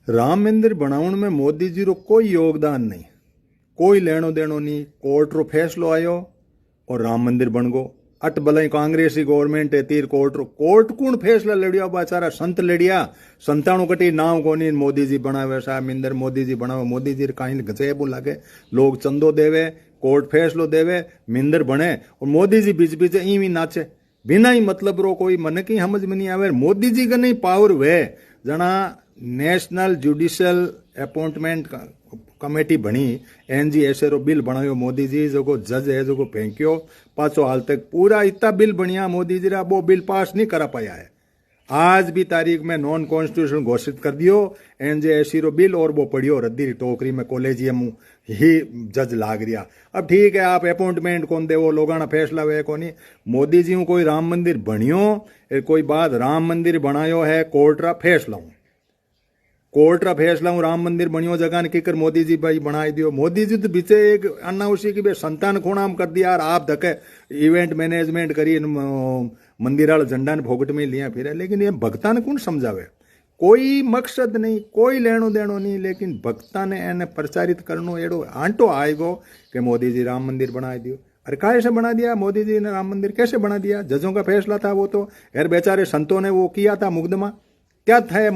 राम मंदिर बनावण में मोदी जी रो कोई योगदान नहीं, कोई लेनो देनो नहीं। कोर्ट रो फैसलो आयो और राम मंदिर बन गो। अट भले कांग्रेसी गवर्नमेंट है तीर कोर्ट कौन फैसला लड़िया बेचारा संत लड़िया। संताणु कटी नाव कोनी मोदी जी बनावे साहब मंदिर, मोदी जी बनावे। मोदी जी कहीं गजेबो लागे, लोग चंदो देवे, कोर्ट फैसलो देवे, मंदिर बने और मोदी जी बीच बीच इवी नाचे बिना ही मतलब रो। कोई मन की समझ में नहीं आवे। मोदी जी का नहीं पावर वे जना नेशनल जुडिशियल अपॉइंटमेंट कमेटी बनी, एनजीएसए रो बिल बनायो मोदी जी, जो जज है जो फेंक्यो पाछो हाल तक पूरा इतना बिल बनिया मोदी जी रा, वो बिल पास नहीं करा पाया है। आज भी तारीख में नॉन कॉन्स्टिट्यूशन घोषित कर दियो एनजेएससी रो बिल और वो पढ़ियो रद्दी टोकरी में कॉलेजियम ही जज लाग रिया। अब ठीक है आप अपॉइंटमेंट कौन देवो, लोगाना फैसला वे कोनी। मोदी जी कोई राम मंदिर बनियो कोई बात, राम मंदिर बनायो है कोर्ट रा फैसला, कोर्ट रा फैसला राम मंदिर बनियो जगह ने किकर मोदी जी भाई बनाई दियो। मोदी जी तो बीचे एक अन्नाउसी की संतान खुणाम कर दिया यार, आप धके इवेंट मैनेजमेंट करी मंदिर वाला झंडा ने फोकट में लिया फिर। लेकिन ये भक्ता ने कौन समझावे, कोई मकसद नहीं, कोई लेनो देनो नहीं। लेकिन भक्ता ने एने प्रचारित करनो एडो आंटो आएगो कि मोदी जी राम मंदिर बना दियो। अरे कैसे बना दिया मोदी जी ने राम मंदिर, कैसे बना दिया? जजों का फैसला था वो तो, यार बेचारे संतों ने वो किया था मुकदमा, क्या था